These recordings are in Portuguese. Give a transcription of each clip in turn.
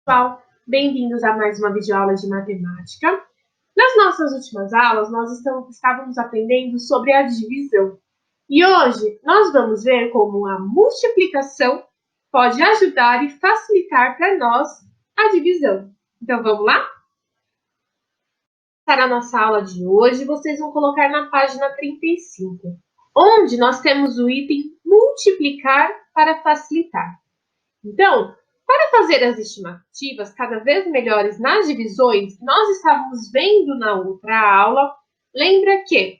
Pessoal, bem-vindos a mais uma videoaula de matemática. Nas nossas últimas aulas, nós estávamos aprendendo sobre a divisão. E hoje nós vamos ver como a multiplicação pode ajudar e facilitar para nós a divisão. Então, vamos lá? Para a nossa aula de hoje, vocês vão colocar na página 35, onde nós temos o item multiplicar para facilitar. Então, para fazer as estimativas cada vez melhores nas divisões, nós estávamos vendo na outra aula, lembra que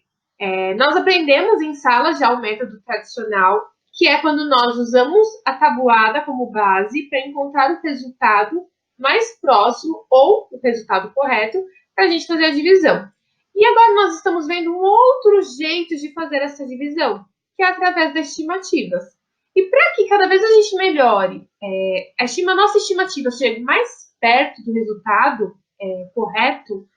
nós aprendemos em sala já o método tradicional, que é quando nós usamos a tabuada como base para encontrar o resultado mais próximo ou o resultado correto para a gente fazer a divisão. E agora nós estamos vendo um outro jeito de fazer essa divisão, que é através das estimativas. E para que cada vez a gente melhore, a nossa estimativa chegue mais perto do resultado correto,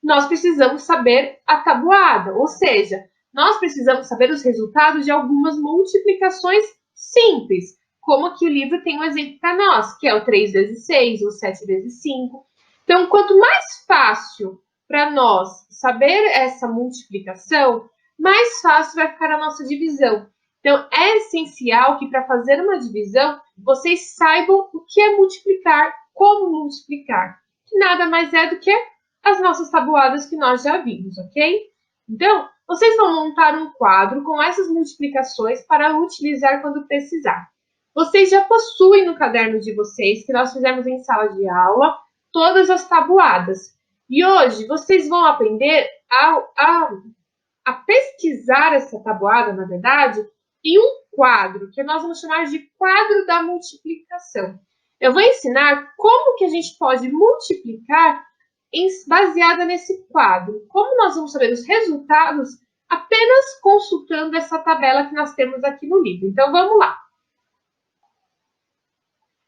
nós precisamos saber a tabuada, ou seja, nós precisamos saber os resultados de algumas multiplicações simples, como aqui o livro tem um exemplo para nós, que é o 3 vezes 6, ou 7 vezes 5. Então, quanto mais fácil para nós saber essa multiplicação, mais fácil vai ficar a nossa divisão. Então, é essencial que para fazer uma divisão, vocês saibam o que é multiplicar, como multiplicar, que nada mais é do que as nossas tabuadas que nós já vimos, ok? Então, vocês vão montar um quadro com essas multiplicações para utilizar quando precisar. Vocês já possuem no caderno de vocês, que nós fizemos em sala de aula, todas as tabuadas. E hoje vocês vão aprender a pesquisar essa tabuada, na verdade, em um quadro, que nós vamos chamar de quadro da multiplicação. Eu vou ensinar como que a gente pode multiplicar baseada nesse quadro. Como nós vamos saber os resultados apenas consultando essa tabela que nós temos aqui no livro. Então, vamos lá.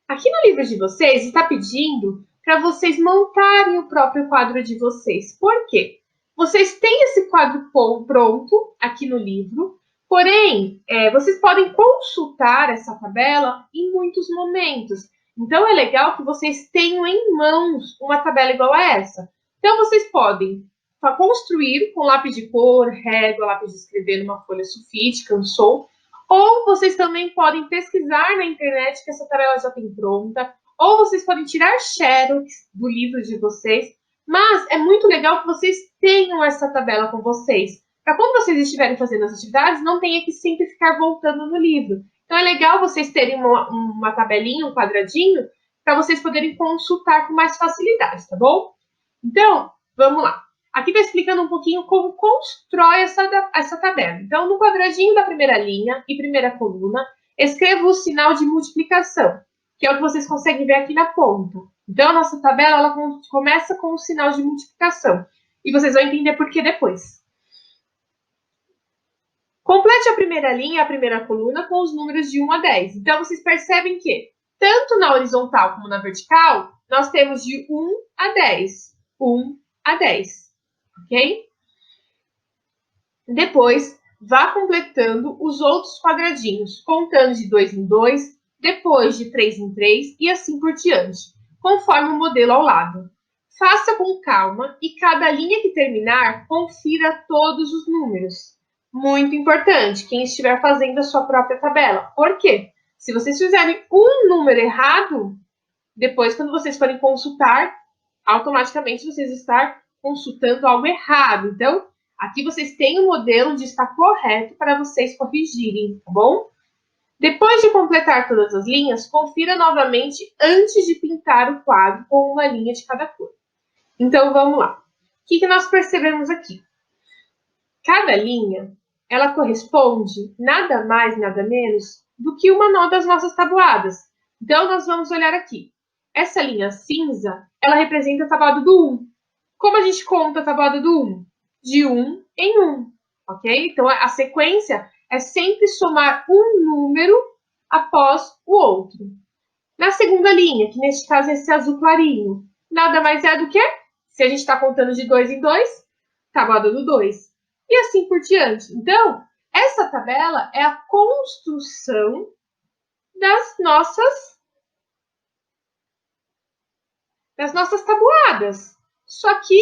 Aqui no livro de vocês, está pedindo para vocês montarem o próprio quadro de vocês. Por quê? Vocês têm esse quadro pronto aqui no livro, porém, vocês podem consultar essa tabela em muitos momentos. Então, é legal que vocês tenham em mãos uma tabela igual a essa. Então, vocês podem construir com lápis de cor, régua, lápis de escrever numa folha sulfite, cansou. Ou vocês também podem pesquisar na internet, que essa tabela já tem pronta. Ou vocês podem tirar xerox do livro de vocês. Mas é muito legal que vocês tenham essa tabela com vocês. Para quando vocês estiverem fazendo as atividades, não tenha que sempre ficar voltando no livro. Então, é legal vocês terem uma tabelinha, um quadradinho, para vocês poderem consultar com mais facilidade, tá bom? Então, vamos lá. Aqui está explicando um pouquinho como constrói essa tabela. Então, no quadradinho da primeira linha e primeira coluna, escreva o sinal de multiplicação, que é o que vocês conseguem ver aqui na ponta. Então, a nossa tabela ela começa com o sinal de multiplicação. E vocês vão entender por que depois. Complete a primeira linha e a primeira coluna com os números de 1 a 10. Então, vocês percebem que, tanto na horizontal como na vertical, nós temos de 1 a 10. 1 a 10. Ok? Depois, vá completando os outros quadradinhos, contando de 2 em 2, depois de 3 em 3 e assim por diante, conforme o modelo ao lado. Faça com calma e cada linha que terminar, confira todos os números. Muito importante, quem estiver fazendo a sua própria tabela. Por quê? Se vocês fizerem um número errado, depois, quando vocês forem consultar, automaticamente vocês estão consultando algo errado. Então, aqui vocês têm o modelo onde está correto para vocês corrigirem, tá bom? Depois de completar todas as linhas, confira novamente antes de pintar o quadro com uma linha de cada cor. Então, vamos lá. O que nós percebemos aqui? Cada linha, ela corresponde nada mais, nada menos do que uma nó das nossas tabuadas. Então, nós vamos olhar aqui. Essa linha cinza, ela representa a tabuada do 1. Como a gente conta a tabuada do 1? De 1 em 1, ok? Então, a sequência é sempre somar um número após o outro. Na segunda linha, que neste caso é esse azul clarinho, nada mais é do que, se a gente está contando de 2 em 2, tabuada do 2. E assim por diante. Então, essa tabela é a construção das nossas das nossas tabuadas. Só que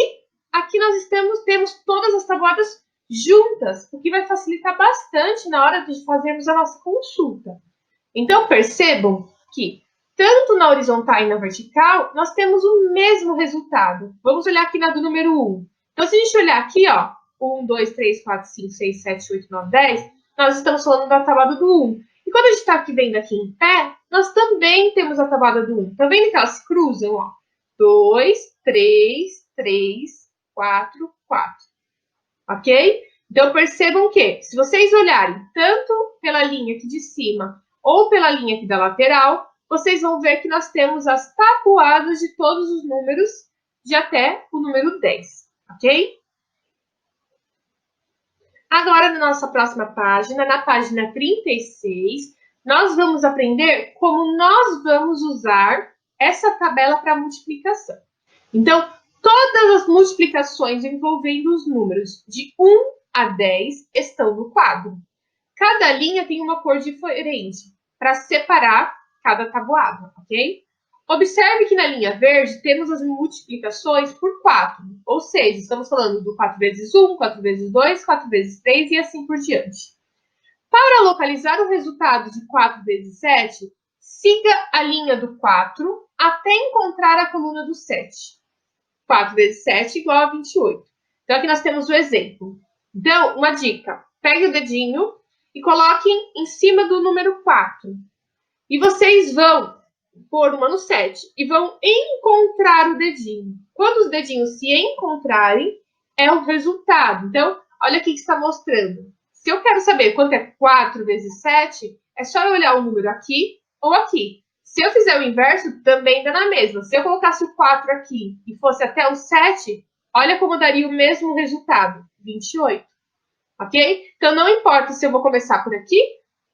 aqui nós temos todas as tabuadas juntas, o que vai facilitar bastante na hora de fazermos a nossa consulta. Então, percebam que tanto na horizontal e na vertical, nós temos o mesmo resultado. Vamos olhar aqui na do número 1. Então, se a gente olhar aqui, ó, 1, 2, 3, 4, 5, 6, 7, 8, 9, 10, nós estamos falando da tabuada do 1. E quando a gente está aqui vendo aqui em pé, nós também temos a tabuada do 1. Tá vendo que elas cruzam, ó? 2, 3, 3, 4, 4. Ok? Então, percebam que, se vocês olharem tanto pela linha aqui de cima ou pela linha aqui da lateral, vocês vão ver que nós temos as tabuadas de todos os números de até o número 10, ok? Agora, na nossa próxima página, na página 36, nós vamos aprender como nós vamos usar essa tabela para multiplicação. Então, todas as multiplicações envolvendo os números de 1 a 10 estão no quadro. Cada linha tem uma cor diferente para separar cada tabuada, ok? Observe que na linha verde temos as multiplicações por 4, ou seja, estamos falando do 4 vezes 1, 4 vezes 2, 4 vezes 3 e assim por diante. Para localizar o resultado de 4 vezes 7, siga a linha do 4 até encontrar a coluna do 7. 4 vezes 7 igual a 28. Então, aqui nós temos o exemplo. Então, uma dica. Pegue o dedinho e coloquem em cima do número 4. E vocês vão pôr uma no 7 e vão encontrar o dedinho. Quando os dedinhos se encontrarem, é o resultado. Então, olha aqui que está mostrando. Se eu quero saber quanto é 4 vezes 7, é só eu olhar o número aqui ou aqui. Se eu fizer o inverso, também dá na mesma. Se eu colocasse o 4 aqui e fosse até o 7, olha como daria o mesmo resultado, 28. Ok? Então, não importa se eu vou começar por aqui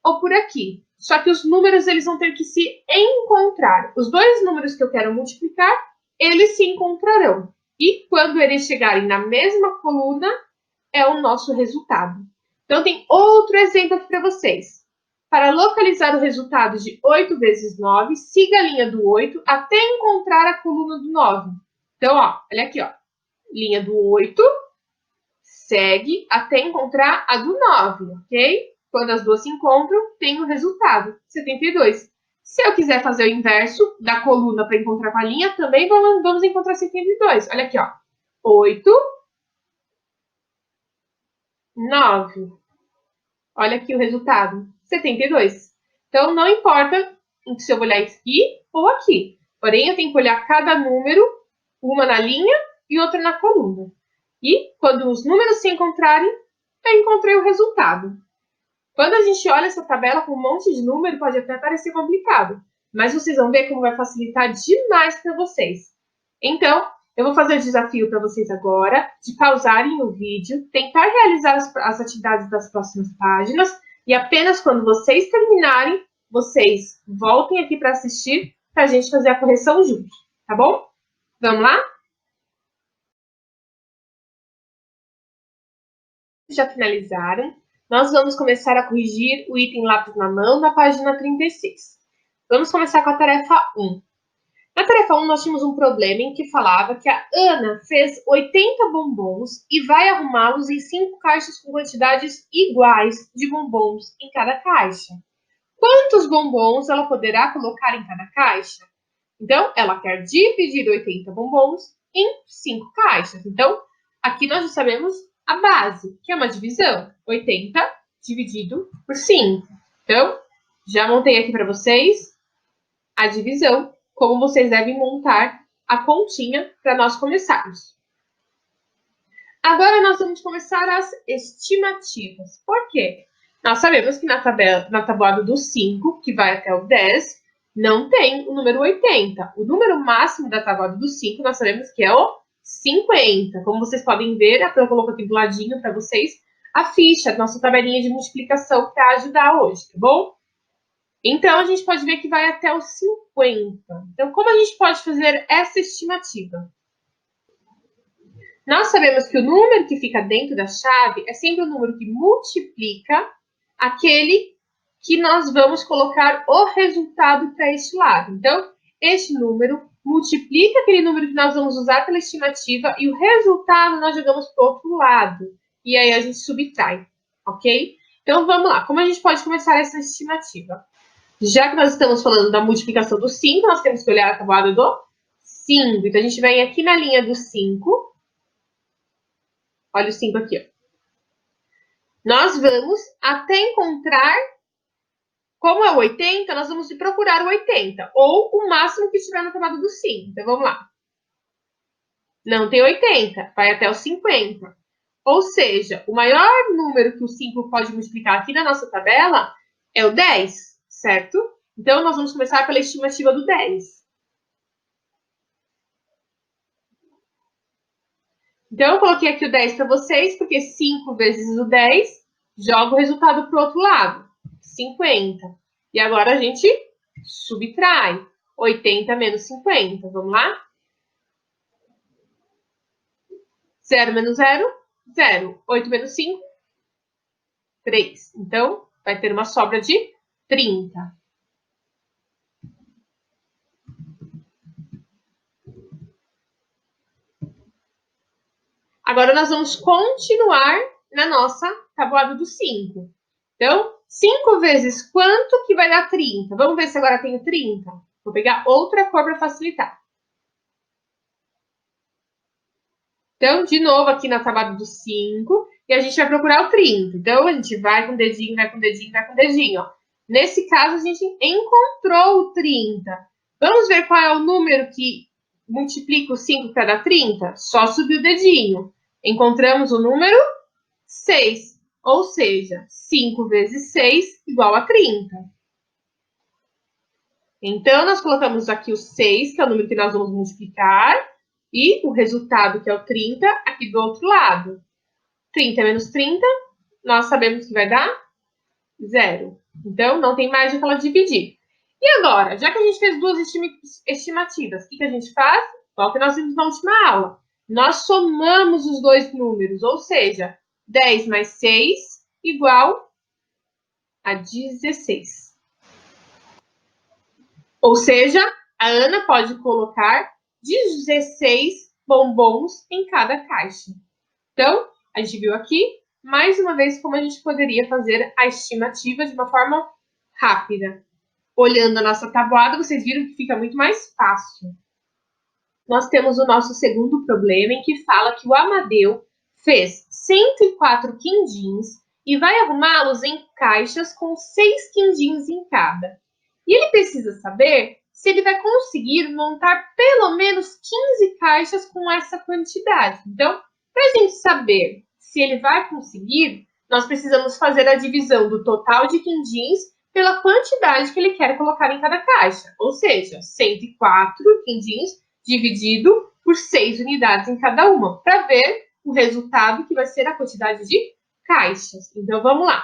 ou por aqui. Só que os números, eles vão ter que se encontrar. Os dois números que eu quero multiplicar, eles se encontrarão. E quando eles chegarem na mesma coluna, é o nosso resultado. Então, tem outro exemplo aqui para vocês. Para localizar o resultado de 8 vezes 9, siga a linha do 8 até encontrar a coluna do 9. Então, ó, olha aqui, ó. Linha do 8, segue até encontrar a do 9, ok? Quando as duas se encontram, tem o resultado, 72. Se eu quiser fazer o inverso da coluna para encontrar com a linha, também vamos encontrar 72. Olha aqui, ó. 8, 9. Olha aqui o resultado, 72. Então, não importa se eu olhar aqui ou aqui. Porém, eu tenho que olhar cada número, uma na linha e outra na coluna. E, quando os números se encontrarem, eu encontrei o resultado. Quando a gente olha essa tabela com um monte de número, pode até parecer complicado. Mas vocês vão ver como vai facilitar demais para vocês. Então, eu vou fazer o desafio para vocês agora, de pausarem o vídeo, tentar realizar as atividades das próximas páginas, e apenas quando vocês terminarem, vocês voltem aqui para assistir, para a gente fazer a correção juntos, tá bom? Vamos lá? Já finalizaram? Nós vamos começar a corrigir o item lápis na mão na página 36. Vamos começar com a tarefa 1. Na tarefa 1, nós tínhamos um problema em que falava que a Ana fez 80 bombons e vai arrumá-los em 5 caixas com quantidades iguais de bombons em cada caixa. Quantos bombons ela poderá colocar em cada caixa? Então, ela quer dividir 80 bombons em 5 caixas. Então, aqui nós já sabemos a base, que é uma divisão. 80 dividido por 5. Então, já montei aqui para vocês a divisão, como vocês devem montar a continha para nós começarmos. Agora, nós vamos começar as estimativas. Por quê? Nós sabemos que na tabuada do 5, que vai até o 10, não tem o número 80. O número máximo da tabuada do 5, nós sabemos que é o 50. Como vocês podem ver, eu coloco aqui do ladinho para vocês a ficha, a nossa tabelinha de multiplicação para ajudar hoje, tá bom? Então, a gente pode ver que vai até os 50. Então, como a gente pode fazer essa estimativa? Nós sabemos que o número que fica dentro da chave é sempre o número que multiplica aquele que nós vamos colocar o resultado para este lado. Então, este número, multiplica aquele número que nós vamos usar pela estimativa e o resultado nós jogamos para o outro lado. E aí a gente subtrai, ok? Então vamos lá, como a gente pode começar essa estimativa? Já que nós estamos falando da multiplicação do 5, nós temos que olhar a tabuada do 5. Então a gente vem aqui na linha do 5. Olha o 5 aqui, ó. Nós vamos até encontrar, como é o 80, nós vamos procurar o 80, ou o máximo que estiver na tabuada do 5. Então, vamos lá. Não tem 80, vai até o 50. Ou seja, o maior número que o 5 pode multiplicar aqui na nossa tabela é o 10, certo? Então, nós vamos começar pela estimativa do 10. Então, eu coloquei aqui o 10 para vocês, porque 5 vezes o 10, joga o resultado para o outro lado, 50. E agora a gente subtrai 80 menos 50. Vamos lá? 0 menos 0, 0. 8 menos 5, 3. Então, vai ter uma sobra de 30. Agora, nós vamos continuar na nossa tabuada do 5. Então, 5 vezes quanto que vai dar 30? Vamos ver se agora tenho 30. Vou pegar outra cor para facilitar. Então, de novo, aqui na tabuada do 5, e a gente vai procurar o 30. Então, a gente vai com o dedinho, vai com o dedinho, vai com o dedinho, ó. Nesse caso, a gente encontrou o 30. Vamos ver qual é o número que multiplica o 5 para dar 30? Só subir o dedinho. Encontramos o número 6. Ou seja, 5 vezes 6 igual a 30. Então, nós colocamos aqui o 6, que é o número que nós vamos multiplicar, e o resultado, que é o 30, aqui do outro lado. 30 menos 30, nós sabemos que vai dar 0. Então, não tem mais o que ela dividir. E agora, já que a gente fez duas estimativas, o que a gente faz? Igual que nós vimos na última aula. Nós somamos os dois números, ou seja, 10 mais 6 igual a 16. Ou seja, a Ana pode colocar 16 bombons em cada caixa. Então, a gente viu aqui, mais uma vez, como a gente poderia fazer a estimativa de uma forma rápida. Olhando a nossa tabuada, vocês viram que fica muito mais fácil. Nós temos o nosso segundo problema, em que fala que o Amadeu fez 104 quindins e vai arrumá-los em caixas com 6 quindins em cada. E ele precisa saber se ele vai conseguir montar pelo menos 15 caixas com essa quantidade. Então, para a gente saber se ele vai conseguir, nós precisamos fazer a divisão do total de quindins pela quantidade que ele quer colocar em cada caixa. Ou seja, 104 quindins dividido por 6 unidades em cada uma, para ver o resultado que vai ser a quantidade de caixas. Então, vamos lá.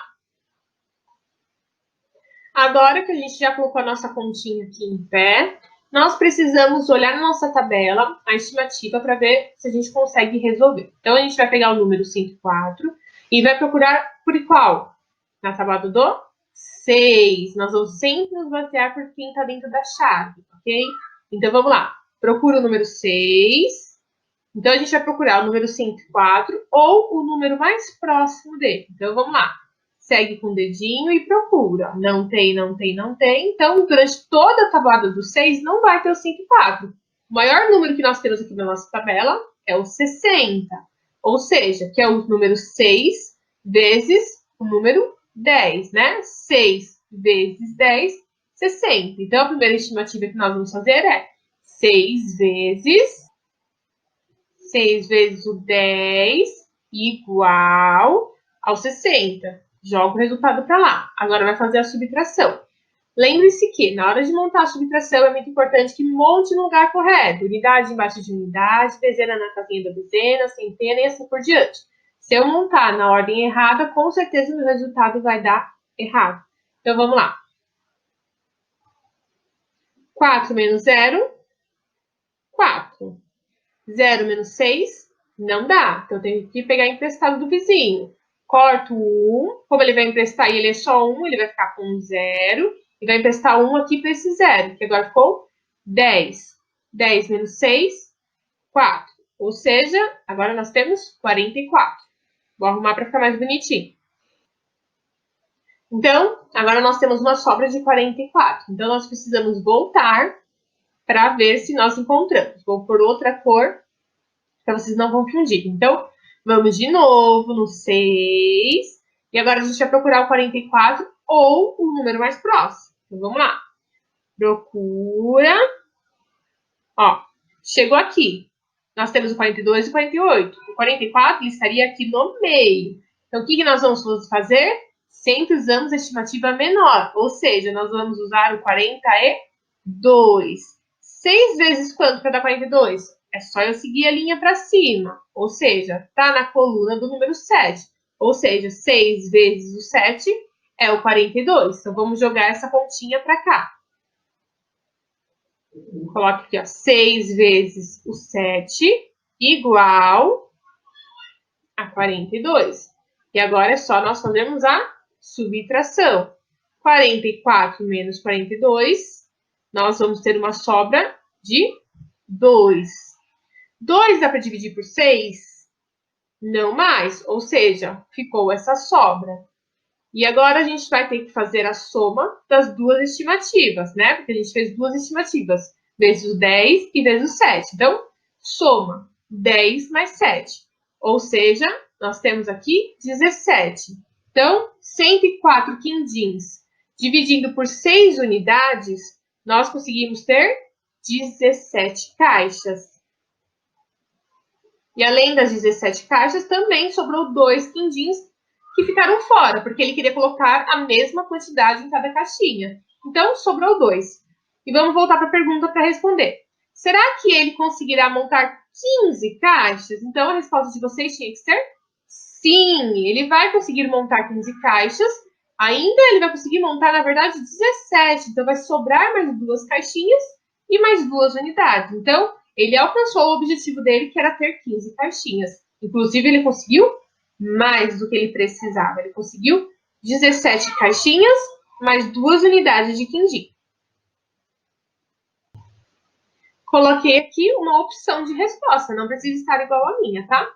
Agora que a gente já colocou a nossa continha aqui em pé, nós precisamos olhar na nossa tabela a estimativa para ver se a gente consegue resolver. Então, a gente vai pegar o número 104 e vai procurar por qual? Na tabuada do 6. Nós vamos sempre nos basear por quem está dentro da chave, ok? Então, vamos lá. Procura o número 6. Então, a gente vai procurar o número 104 ou o número mais próximo dele. Então, vamos lá. Segue com o dedinho e procura. Não tem, não tem, não tem. Então, durante toda a tabuada do 6, não vai ter o 104. O maior número que nós temos aqui na nossa tabela é o 60. Ou seja, que é o número 6 vezes o número 10, né? 6 vezes 10, 60. Então, a primeira estimativa que nós vamos fazer é 6 vezes o 10 igual ao 60. Joga o resultado para lá. Agora vai fazer a subtração. Lembre-se que, na hora de montar a subtração, é muito importante que monte no lugar correto. Unidade embaixo de unidade, dezena na casinha da dezena, centena e assim por diante. Se eu montar na ordem errada, com certeza o meu resultado vai dar errado. Então, vamos lá. 4 menos 0, 4. 0 menos 6, não dá. Então, eu tenho que pegar emprestado do vizinho. Corto o 1. Como ele vai emprestar e ele é só 1, ele vai ficar com 0. E vai emprestar 1 aqui para esse 0, que agora ficou 10. 10 menos 6, 4. Ou seja, agora nós temos 44. Vou arrumar para ficar mais bonitinho. Então, agora nós temos uma sobra de 44. Então, nós precisamos voltar para ver se nós encontramos. Vou por outra cor, para vocês não confundirem. Então, vamos de novo no 6. E agora a gente vai procurar o 44 ou o número mais próximo. Então, vamos lá. Procura. Ó, chegou aqui. Nós temos o 42 e o 48. O 44 ele estaria aqui no meio. Então, o que nós vamos fazer? Sempre usamos a estimativa menor. Ou seja, nós vamos usar o 42. 6 vezes quanto para dar 42? É só eu seguir a linha para cima. Ou seja, está na coluna do número 7. Ou seja, 6 vezes o 7 é o 42. Então, vamos jogar essa continha para cá. Coloque aqui, ó, 6 vezes o 7 igual a 42. E agora é só nós fazermos a subtração. 44 menos 42, nós vamos ter uma sobra de 2. 2 dá para dividir por 6? Não mais, ou seja, ficou essa sobra. E agora a gente vai ter que fazer a soma das duas estimativas, né? Porque a gente fez duas estimativas, vezes o 10 e vezes o 7. Então, soma 10 mais 7. Ou seja, nós temos aqui 17. Então, 104 quindins dividindo por 6 unidades, nós conseguimos ter 17 caixas. E além das 17 caixas, também sobrou 2 quindins que ficaram fora, porque ele queria colocar a mesma quantidade em cada caixinha. Então, sobrou 2. E vamos voltar para a pergunta para responder. Será que ele conseguirá montar 15 caixas? Então, a resposta de vocês tinha que ser sim. Ele vai conseguir montar 15 caixas. Ainda ele vai conseguir montar, na verdade, 17. Então, vai sobrar mais 2 caixinhas e mais 2 unidades. Então, ele alcançou o objetivo dele, que era ter 15 caixinhas. Inclusive, ele conseguiu mais do que ele precisava. Ele conseguiu 17 caixinhas, mais 2 unidades de quindim. Coloquei aqui uma opção de resposta, não precisa estar igual a minha, tá?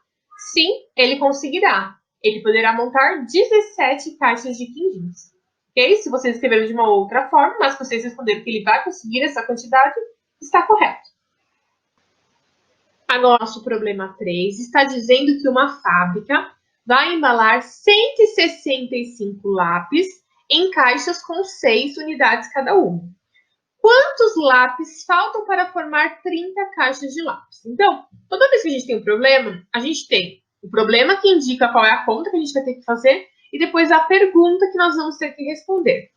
Sim, ele conseguirá. Ele poderá montar 17 caixas de quindins. Ok? Se vocês escreveram de uma outra forma, mas se vocês responderam que ele vai conseguir essa quantidade, está correto. Agora, nosso problema 3 está dizendo que uma fábrica vai embalar 165 lápis em caixas com 6 unidades cada uma. Quantos lápis faltam para formar 30 caixas de lápis? Então, toda vez que a gente tem um problema, a gente tem o problema que indica qual é a conta que a gente vai ter que fazer e depois a pergunta que nós vamos ter que responder.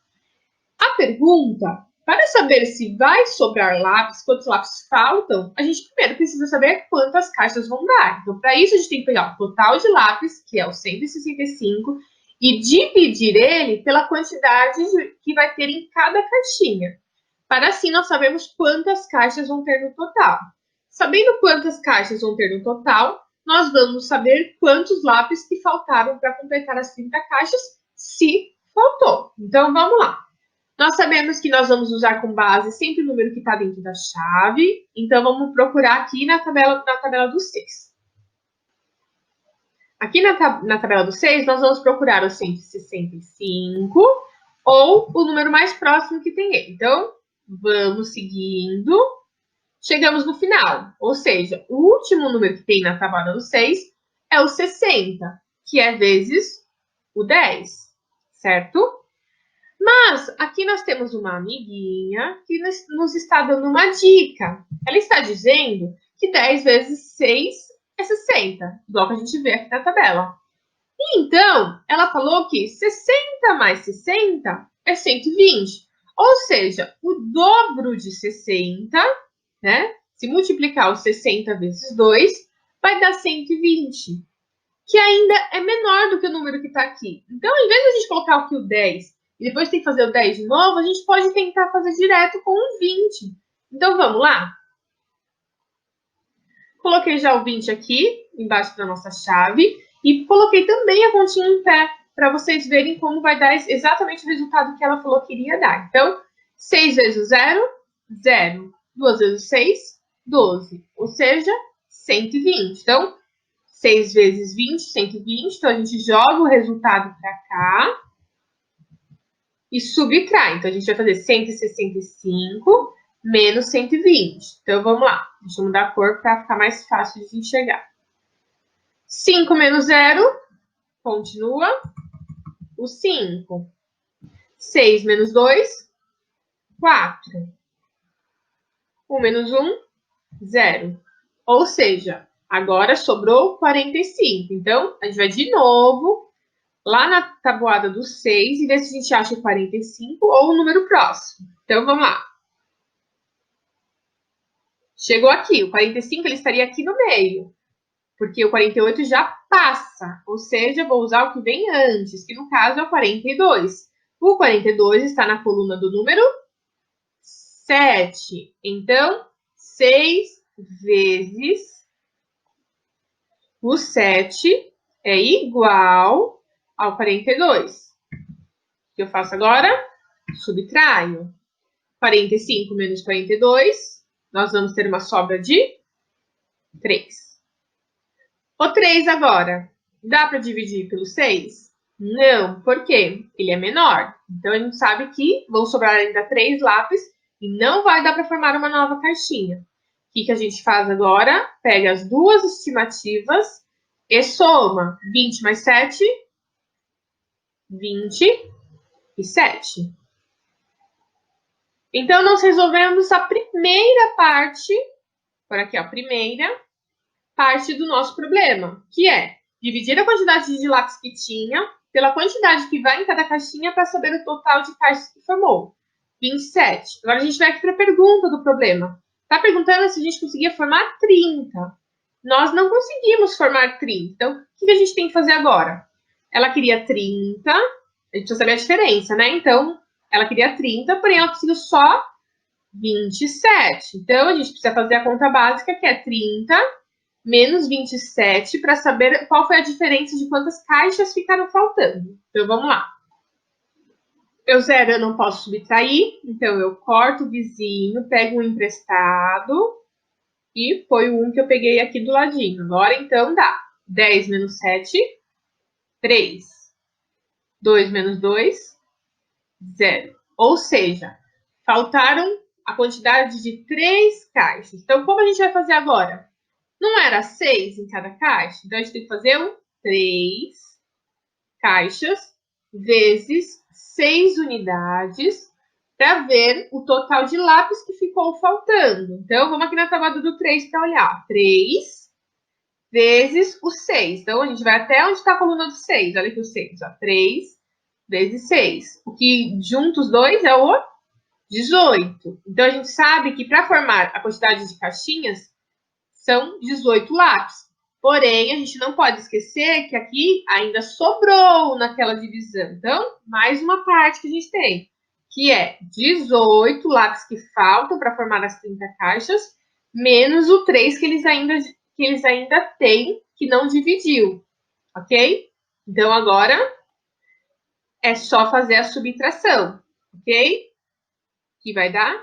A pergunta, para saber se vai sobrar lápis, quantos lápis faltam, a gente primeiro precisa saber quantas caixas vão dar. Então, para isso, a gente tem que pegar o total de lápis, que é o 165, e dividir ele pela quantidade que vai ter em cada caixinha. Para assim, nós sabemos quantas caixas vão ter no total. Sabendo quantas caixas vão ter no total, nós vamos saber quantos lápis que faltaram para completar as 30 caixas, se faltou. Então, vamos lá. Nós sabemos que nós vamos usar como base sempre o número que está dentro da chave. Então, vamos procurar aqui na tabela do 6. Aqui na tabela do 6, nós vamos procurar o 165 ou o número mais próximo que tem ele. Então, vamos seguindo. Chegamos no final. Ou seja, o último número que tem na tabela do 6 é o 60, que é vezes o 10, certo? Mas aqui nós temos uma amiguinha que nos está dando uma dica. Ela está dizendo que 10 vezes 6 é 60, igual que a gente vê aqui na tabela. E então, ela falou que 60 mais 60 é 120. Ou seja, o dobro de 60, né? Se multiplicar os 60 vezes 2, vai dar 120. Que ainda é menor do que o número que está aqui. Então, ao invés de a gente colocar aqui o 10 e depois tem que fazer o 10 de novo, a gente pode tentar fazer direto com o 20. Então, vamos lá? Coloquei já o 20 aqui, embaixo da nossa chave. E coloquei também a continha em pé, para vocês verem como vai dar exatamente o resultado que ela falou que iria dar. Então, 6 vezes 0, 0. 2 vezes 6, 12. Ou seja, 120. Então, 6 vezes 20, 120. Então, a gente joga o resultado para cá e subtrai. Então, a gente vai fazer 165 menos 120. Então, vamos lá. Deixa eu mudar a cor para ficar mais fácil de enxergar. 5 menos 0, continua o 5. 6 menos 2, 4. 1 menos 1, 0. Ou seja, agora sobrou 45. Então, a gente vai de novo lá na tabuada do 6 e ver se a gente acha 45 ou o número próximo. Então, vamos lá. Chegou aqui. O 45 ele estaria aqui no meio, porque o 48 já passa. Ou seja, vou usar o que vem antes, que no caso é o 42. O 42 está na coluna do número 7. Então, 6 vezes o 7 é igual ao 42. O que eu faço agora? Subtraio. 45 menos 42, nós vamos ter uma sobra de 3. O 3 agora, dá para dividir pelo 6? Não, por quê? Ele é menor. Então, a gente sabe que vão sobrar ainda 3 lápis e não vai dar para formar uma nova caixinha. O que a gente faz agora? Pega as duas estimativas e soma 20 mais 7, 27. Então, nós resolvemos a primeira parte, por aqui, ó, a primeira parte do nosso problema, que é dividir a quantidade de lápis que tinha pela quantidade que vai em cada caixinha para saber o total de caixas que formou. 27. Agora, a gente vai aqui para a pergunta do problema. Está perguntando se a gente conseguia formar 30. Nós não conseguimos formar 30. Então, o que a gente tem que fazer agora? Ela queria 30, a gente precisa saber a diferença, né? Então, ela queria 30, porém ela conseguiu só 27. Então, a gente precisa fazer a conta básica, que é 30 menos 27, para saber qual foi a diferença de quantas caixas ficaram faltando. Então, vamos lá. Eu zero, eu não posso subtrair, então eu corto o vizinho, pego um emprestado e foi o 1 que eu peguei aqui do ladinho. Agora, então, dá 10 menos 7, 3. 2 menos 2, 0. Ou seja, faltaram a quantidade de 3 caixas. Então, como a gente vai fazer agora? Não era 6 em cada caixa? Então, a gente tem que fazer 3 caixas vezes 6 unidades para ver o total de lápis que ficou faltando. Então, vamos aqui na tabuada do 3 para olhar. 3 vezes o 6. Então, a gente vai até onde está a coluna do 6. Olha aqui o 6. Ó. 3 vezes 6. O que junta os dois é o 18. Então, a gente sabe que para formar a quantidade de caixinhas, são 18 lápis. Porém, a gente não pode esquecer que aqui ainda sobrou naquela divisão. Então, mais uma parte que a gente tem, que é 18 lápis que faltam para formar as 30 caixas, menos o 3 que eles ainda têm, que não dividiu. Ok? Então, agora é só fazer a subtração. Ok? Que vai dar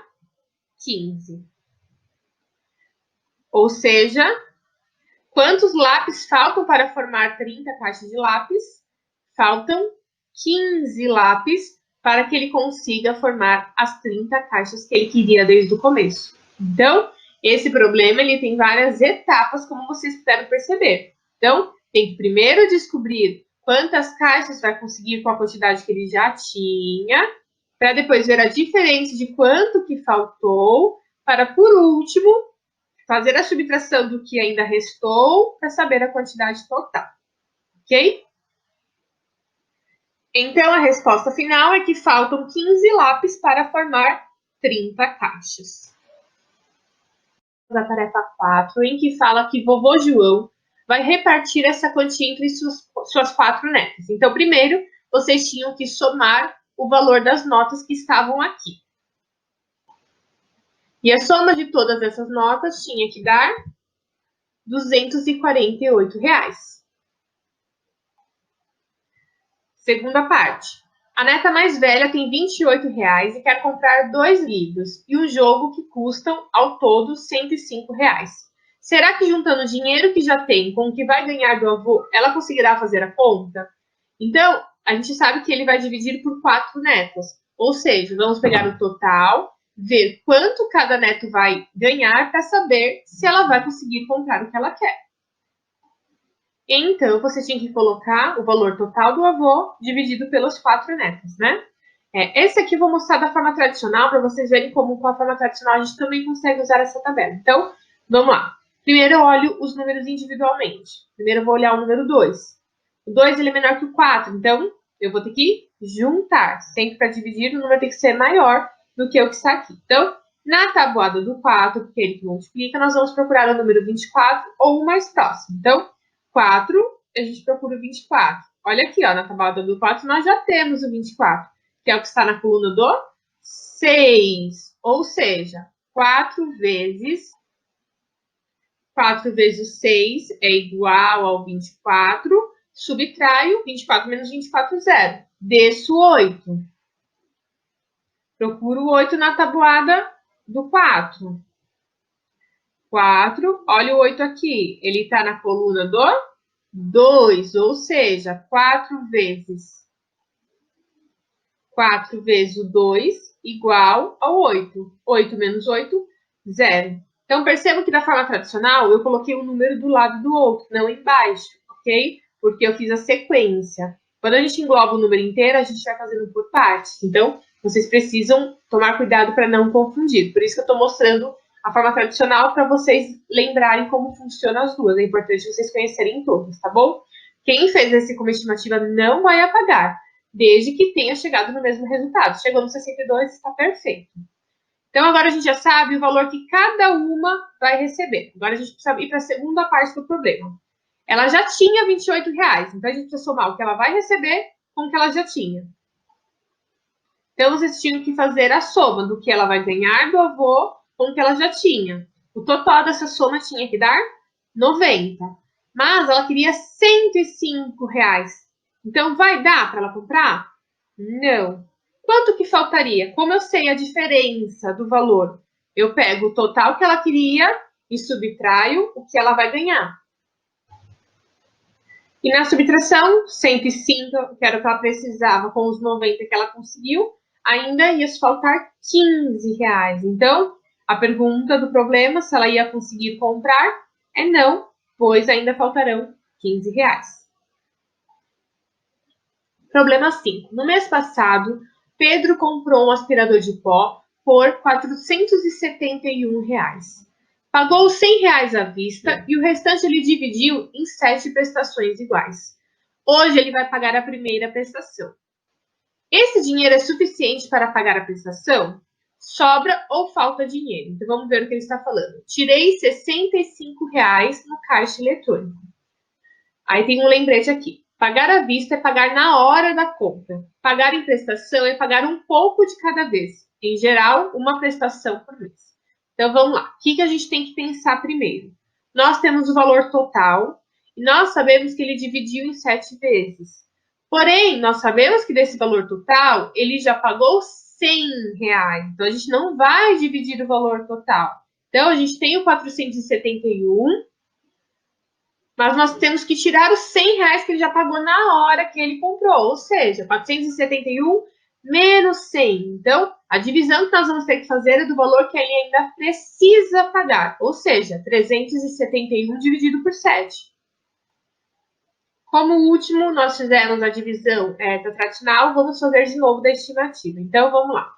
15. Ou seja, quantos lápis faltam para formar 30 caixas de lápis? Faltam 15 lápis para que ele consiga formar as 30 caixas que ele queria desde o começo. Então, esse problema ele tem várias etapas, como vocês puderam perceber. Então, tem que primeiro descobrir quantas caixas vai conseguir com a quantidade que ele já tinha, para depois ver a diferença de quanto que faltou, para, por último, fazer a subtração do que ainda restou para saber a quantidade total. Ok? Então, a resposta final é que faltam 15 lápis para formar 30 caixas. A tarefa 4, em que fala que vovô João vai repartir essa quantia entre suas 4 netas. Então, primeiro, vocês tinham que somar o valor das notas que estavam aqui. E a soma de todas essas notas tinha que dar R$ 248. Segunda parte. A neta mais velha tem R$ 28 e quer comprar 2 livros e um jogo que custam, ao todo, R$ 105. Será que juntando o dinheiro que já tem com o que vai ganhar do avô, ela conseguirá fazer a conta? Então, a gente sabe que ele vai dividir por 4 netas. Ou seja, vamos pegar o total, ver quanto cada neto vai ganhar para saber se ela vai conseguir comprar o que ela quer. Então, você tinha que colocar o valor total do avô dividido pelos 4 netos, né? Esse aqui eu vou mostrar da forma tradicional, para vocês verem como com a forma tradicional a gente também consegue usar essa tabela. Então, vamos lá. Primeiro eu olho os números individualmente. Primeiro eu vou olhar o número 2. O 2 ele é menor que o 4, então eu vou ter que juntar. Sempre para dividir, o número tem que ser maior do que o que está aqui. Então, na tabuada do 4, porque ele que multiplica, nós vamos procurar o número 24 ou o mais próximo. Então, 4, a gente procura o 24. Olha aqui, ó, na tabuada do 4, nós já temos o 24, que é o que está na coluna do 6. Ou seja, 4 vezes 6 é igual ao 24. Subtraio 24 menos 24, 0. Desço 8. Procuro o 8 na tabuada do 4. 4, olha o 8 aqui. Ele está na coluna do 2, ou seja, 4 vezes o 2 igual ao 8. 8 menos 8, 0. Então, perceba que da forma tradicional, eu coloquei um número do lado do outro, não embaixo, ok? Porque eu fiz a sequência. Quando a gente engloba o número inteiro, a gente vai fazendo por partes. Então, vocês precisam tomar cuidado para não confundir. Por isso que eu estou mostrando a forma tradicional para vocês lembrarem como funcionam as duas. É importante vocês conhecerem todas, tá bom? Quem fez esse como estimativa não vai apagar, desde que tenha chegado no mesmo resultado. Chegou no 62, está perfeito. Então, agora a gente já sabe o valor que cada uma vai receber. Agora a gente precisa ir para a segunda parte do problema. Ela já tinha R$ 28, então a gente precisa somar o que ela vai receber com o que ela já tinha. Então, vocês tinham que fazer a soma do que ela vai ganhar do avô com o que ela já tinha. O total dessa soma tinha que dar 90. Mas ela queria R$ 105. Então, vai dar para ela comprar? Não. Quanto que faltaria? Como eu sei a diferença do valor? Eu pego o total que ela queria e subtraio o que ela vai ganhar. E na subtração, 105, que era o que ela precisava, com os 90 que ela conseguiu, ainda ia faltar R$ 15. Então, a pergunta do problema, se ela ia conseguir comprar, é não, pois ainda faltarão R$ 15. Problema 5. No mês passado, Pedro comprou um aspirador de pó por R$ 471. Pagou R$ 100 à vista e o restante ele dividiu em 7 prestações iguais. Hoje ele vai pagar a primeira prestação. Esse dinheiro é suficiente para pagar a prestação? Sobra ou falta dinheiro? Então vamos ver o que ele está falando. Tirei R$ 65 no caixa eletrônico. Aí tem um lembrete aqui. Pagar à vista é pagar na hora da compra. Pagar em prestação é pagar um pouco de cada vez. Em geral, uma prestação por mês. Então, vamos lá. O que a gente tem que pensar primeiro? Nós temos o valor total e nós sabemos que ele dividiu em 7 vezes. Porém, nós sabemos que desse valor total, ele já pagou R$ 100. Então, a gente não vai dividir o valor total. Então, a gente tem o 471, mas nós temos que tirar os R$ 100 que ele já pagou na hora que ele comprou. Ou seja, 471 menos 100. Então, a divisão que nós vamos ter que fazer é do valor que ele ainda precisa pagar. Ou seja, 371 dividido por 7. Como último, nós fizemos a divisão da tradicional, vamos fazer de novo da estimativa. Então, vamos lá.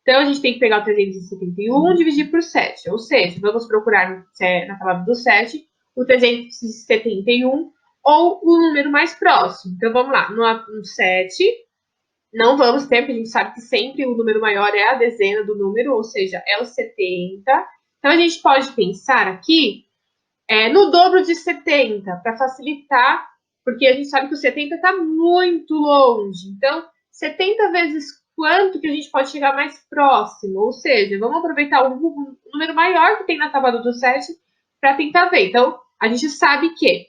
Então, a gente tem que pegar o 371 e dividir por 7. Ou seja, vamos procurar na tabela do 7 o 371 ou o número mais próximo. Então, vamos lá. No 7, não vamos ter, porque a gente sabe que sempre o número maior é a dezena do número, ou seja, é o 70. Então, a gente pode pensar aqui no dobro de 70, para facilitar, porque a gente sabe que o 70 está muito longe. Então, 70 vezes quanto que a gente pode chegar mais próximo? Ou seja, vamos aproveitar o número maior que tem na tabela do 7 para tentar ver. Então, a gente sabe que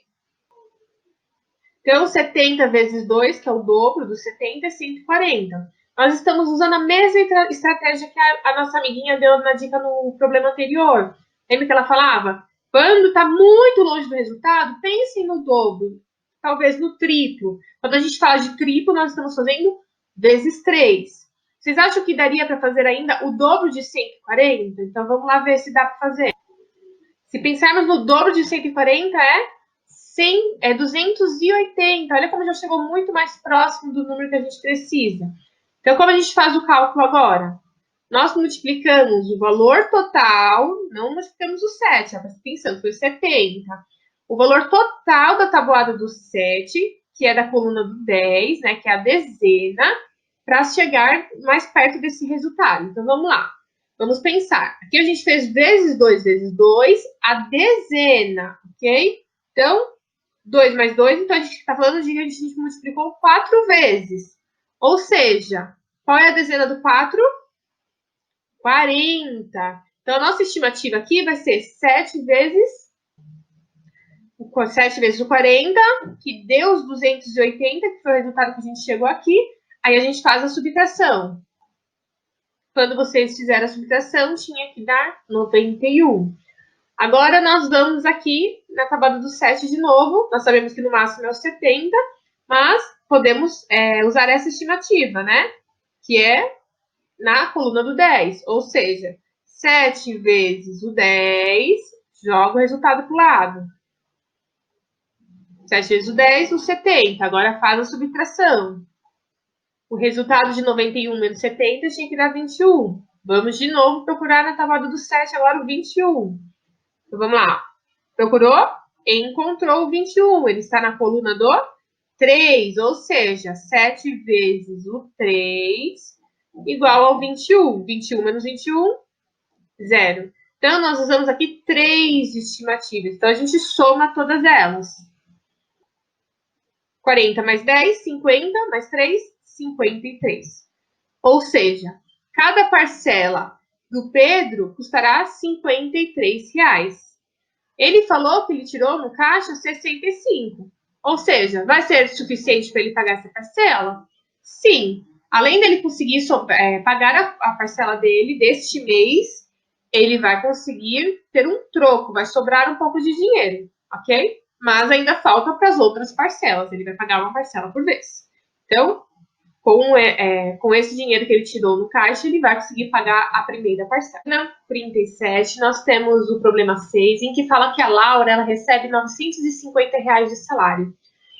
Então, 70 vezes 2, que é o dobro do 70, é 140. Nós estamos usando a mesma estratégia que a nossa amiguinha deu na dica no problema anterior. Lembra que ela falava? Quando está muito longe do resultado, pensem no dobro, talvez no triplo. Quando a gente fala de triplo, nós estamos fazendo vezes 3. Vocês acham que daria para fazer ainda o dobro de 140? Então, vamos lá ver se dá para fazer. Se pensarmos no dobro de 140, é 280. Olha como já chegou muito mais próximo do número que a gente precisa. Então, como a gente faz o cálculo agora? Nós multiplicamos o valor total, não multiplicamos o 7, pensando, foi 70. O valor total da tabuada do 7, que é da coluna do 10, né, que é a dezena, para chegar mais perto desse resultado. Então, vamos lá. Vamos pensar. Aqui a gente fez vezes 2, a dezena, ok? Então, 2 mais 2, então a gente está falando de que a gente multiplicou 4 vezes. Ou seja, qual é a dezena do 4? 40. Então, a nossa estimativa aqui vai ser 7 vezes o 40, que deu os 280, que foi o resultado que a gente chegou aqui. Aí a gente faz a subtração. Quando vocês fizeram a subtração, tinha que dar 91. Agora, nós vamos aqui na tabuada do 7 de novo. Nós sabemos que no máximo é o 70, mas podemos usar essa estimativa, né? Que é na coluna do 10. Ou seja, 7 vezes o 10, joga o resultado para o lado. 7 vezes o 10, o 70. Agora faz a subtração. O resultado de 91 menos 70 tinha que dar 21. Vamos de novo procurar na tabuada do 7 agora o 21. Então, vamos lá. Procurou? Encontrou o 21. Ele está na coluna do 3, ou seja, 7 vezes o 3 igual ao 21. 21 menos 21, 0. Então, nós usamos aqui 3 estimativas. Então, a gente soma todas elas. 40 mais 10, 50, mais 3, 53. Ou seja, cada parcela do Pedro custará R$53. Ele falou que ele tirou no caixa 65. Ou seja, vai ser suficiente para ele pagar essa parcela? Sim. Além dele conseguir pagar a parcela dele deste mês, ele vai conseguir ter um troco, vai sobrar um pouco de dinheiro, ok? Mas ainda falta para as outras parcelas, ele vai pagar uma parcela por vez. Então, com esse dinheiro que ele tirou no caixa, ele vai conseguir pagar a primeira parcela. Na 37, nós temos o problema 6, em que fala que a Laura ela recebe R$950 de salário.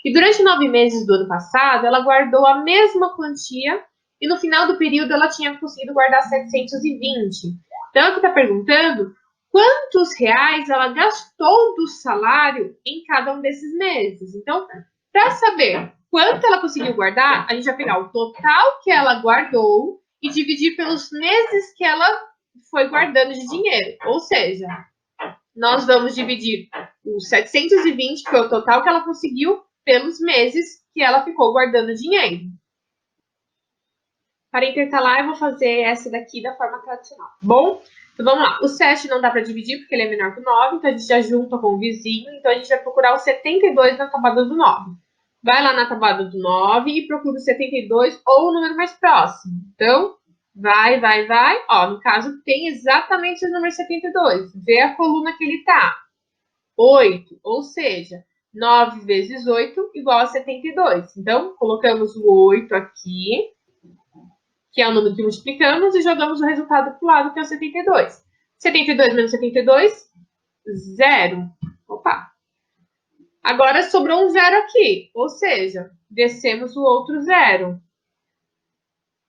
E durante 9 meses do ano passado, ela guardou a mesma quantia e no final do período ela tinha conseguido guardar 720. Então, aqui está perguntando quantos reais ela gastou do salário em cada um desses meses. Então, para saber quanto ela conseguiu guardar, a gente vai pegar o total que ela guardou e dividir pelos meses que ela foi guardando de dinheiro. Ou seja, nós vamos dividir os 720, que foi o total que ela conseguiu, pelos meses que ela ficou guardando dinheiro. Para intercalar, eu vou fazer essa daqui da forma tradicional. Bom, então vamos lá. O 7 não dá para dividir porque ele é menor que o 9, então a gente já junta com o vizinho. Então a gente vai procurar o 72 na tabuada do 9. Vai lá na tabuada do 9 e procura o 72 ou o número mais próximo. Então, vai. Ó, no caso, tem exatamente o número 72. Vê a coluna que ele está. 8, ou seja, 9 vezes 8 igual a 72. Então, colocamos o 8 aqui, que é o número que multiplicamos, e jogamos o resultado para o lado, que é o 72. 72 menos 72, 0. Opa! Agora sobrou um 0 aqui, ou seja, descemos o outro 0.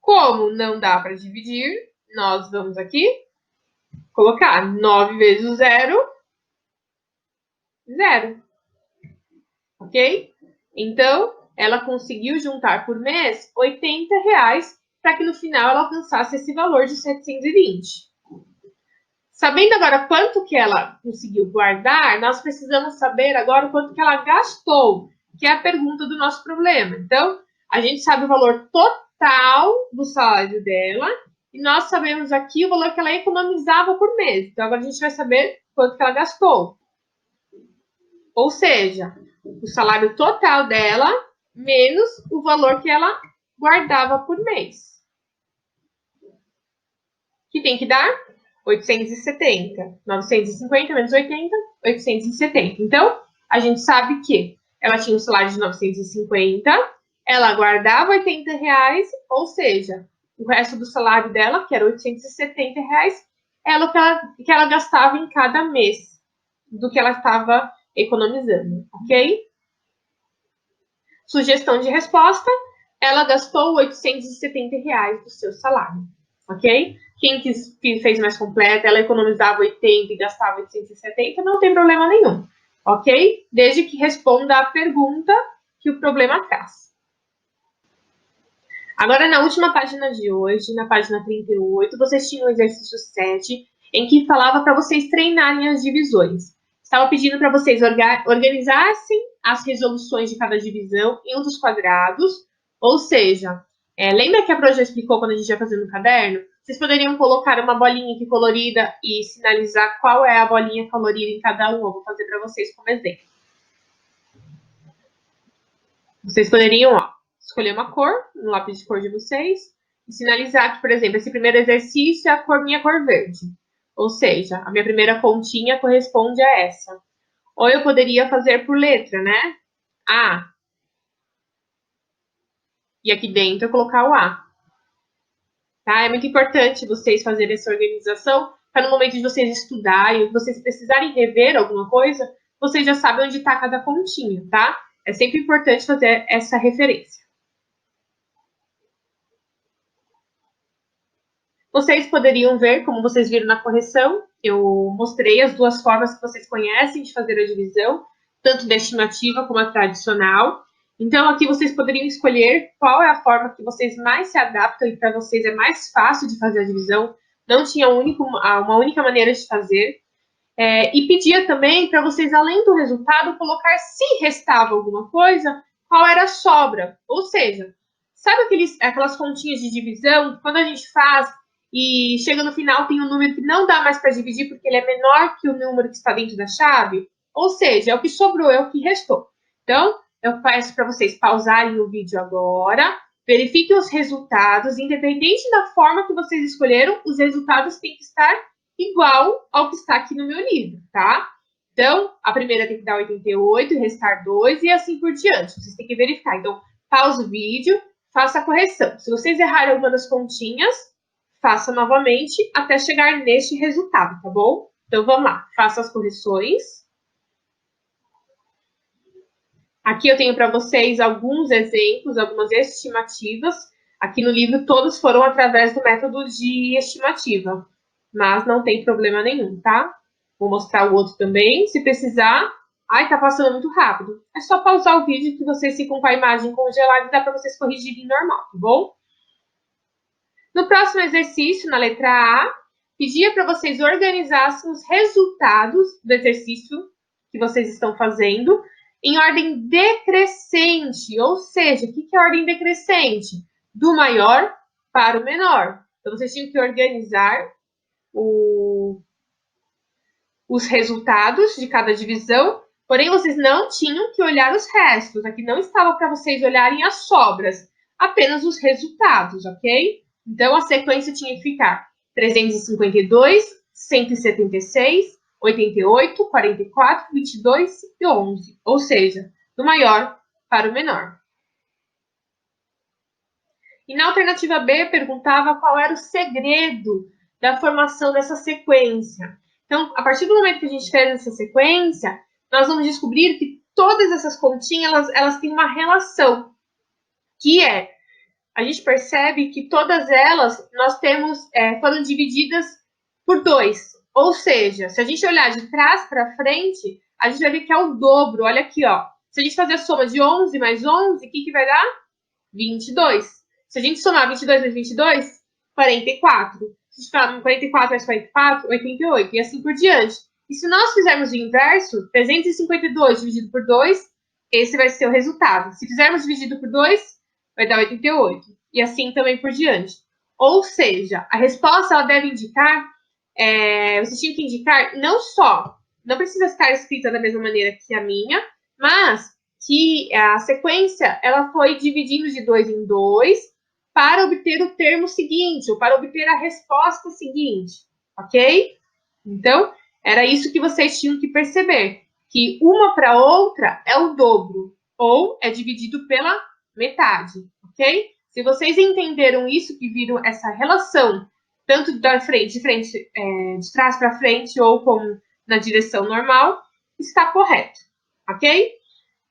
Como não dá para dividir, nós vamos aqui colocar 9 vezes o 0, 0. Ok? Então, ela conseguiu juntar por mês R$80 para que no final ela alcançasse esse valor de 720. Sabendo agora quanto que ela conseguiu guardar, nós precisamos saber agora o quanto que ela gastou, que é a pergunta do nosso problema. Então, a gente sabe o valor total do salário dela e nós sabemos aqui o valor que ela economizava por mês. Então, agora a gente vai saber quanto que ela gastou. Ou seja, o salário total dela menos o valor que ela guardava por mês. Que tem que dar 870. 950 menos 80, 870. Então, a gente sabe que ela tinha um salário de 950, ela guardava 80 reais, ou seja, o resto do salário dela, que era 870 reais, era o que ela gastava em cada mês do que ela estava economizando, ok? Sugestão de resposta, ela gastou 870 reais do seu salário, ok? Quem fez mais completa, ela economizava 80 e gastava 870, não tem problema nenhum, ok? Desde que responda a pergunta que o problema traz. Agora, na última página de hoje, na página 38, vocês tinham o exercício 7, em que falava para vocês treinarem as divisões. Estava pedindo para vocês organizassem as resoluções de cada divisão em um dos quadrados, ou seja, lembra que a Pro já explicou quando a gente ia fazendo no caderno? Vocês poderiam colocar uma bolinha aqui colorida e sinalizar qual é a bolinha colorida em cada um. Eu vou fazer para vocês como exemplo. Vocês poderiam, escolher uma cor, no lápis de cor de vocês, e sinalizar que, por exemplo, esse primeiro exercício é a minha cor verde. Ou seja, a minha primeira continha corresponde a essa. Ou eu poderia fazer por letra, né? A. E aqui dentro eu colocar o A. Tá? É muito importante vocês fazerem essa organização, para no momento de vocês estudarem, vocês precisarem rever alguma coisa, vocês já sabem onde está cada continha, tá? É sempre importante fazer essa referência. Vocês poderiam ver, como vocês viram na correção, eu mostrei as duas formas que vocês conhecem de fazer a divisão, tanto da estimativa como a tradicional. Então, aqui vocês poderiam escolher qual é a forma que vocês mais se adaptam e para vocês é mais fácil de fazer a divisão. Não tinha uma única maneira de fazer. E pedia também para vocês, além do resultado, colocar se restava alguma coisa, qual era a sobra. Ou seja, sabe aquelas continhas de divisão, quando a gente faz e chega no final tem um número que não dá mais para dividir porque ele é menor que o número que está dentro da chave? Ou seja, é o que sobrou, é o que restou. Então, eu peço para vocês pausarem o vídeo agora, verifiquem os resultados, independente da forma que vocês escolheram, os resultados têm que estar igual ao que está aqui no meu livro, tá? Então, a primeira tem que dar 88, restar 2 e assim por diante. Vocês têm que verificar. Então, pausa o vídeo, faça a correção. Se vocês errarem alguma das continhas, faça novamente até chegar neste resultado, tá bom? Então, vamos lá. Faça as correções. Aqui eu tenho para vocês alguns exemplos, algumas estimativas. Aqui no livro, todos foram através do método de estimativa, mas não tem problema nenhum, tá? Vou mostrar o outro também, se precisar. Ai, tá passando muito rápido. É só pausar o vídeo que vocês ficam com a imagem congelada e dá para vocês corrigirem normal, tá bom? No próximo exercício, na letra A, pedia para vocês organizassem os resultados do exercício que vocês estão fazendo em ordem decrescente, ou seja, o que é ordem decrescente? Do maior para o menor. Então, vocês tinham que organizar os resultados de cada divisão, porém, vocês não tinham que olhar os restos. Aqui não estava para vocês olharem as sobras, apenas os resultados, ok? Então, a sequência tinha que ficar 352, 176, 88, 44, 22 e 11. Ou seja, do maior para o menor. E na alternativa B, perguntava qual era o segredo da formação dessa sequência. Então, a partir do momento que a gente fez essa sequência, nós vamos descobrir que todas essas continhas, elas têm uma relação, que a gente percebe que todas elas foram divididas por 2. Ou seja, se a gente olhar de trás para frente, a gente vai ver que é o dobro. Olha aqui, ó. Se a gente fazer a soma de 11 mais 11, o que vai dar? 22. Se a gente somar 22 mais 22, 44. Se a gente falar 44 mais 44, 88. E assim por diante. E se nós fizermos o inverso, 352 dividido por 2, esse vai ser o resultado. Se fizermos dividido por 2, vai dar 88. E assim também por diante. Ou seja, a resposta ela deve indicar, você tinha que indicar não precisa estar escrita da mesma maneira que a minha, mas que a sequência ela foi dividindo de 2 em 2 para obter o termo seguinte, ou para obter a resposta seguinte, ok? Então, era isso que vocês tinham que perceber, que uma para outra é o dobro, ou é dividido pela metade, ok? Se vocês entenderam isso, que viram essa relação, tanto de trás para frente, ou como na direção normal, está correto, ok?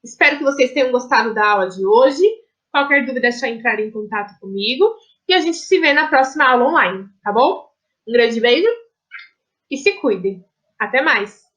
Espero que vocês tenham gostado da aula de hoje. Qualquer dúvida é só entrar em contato comigo e a gente se vê na próxima aula online, tá bom? Um grande beijo e se cuidem. Até mais!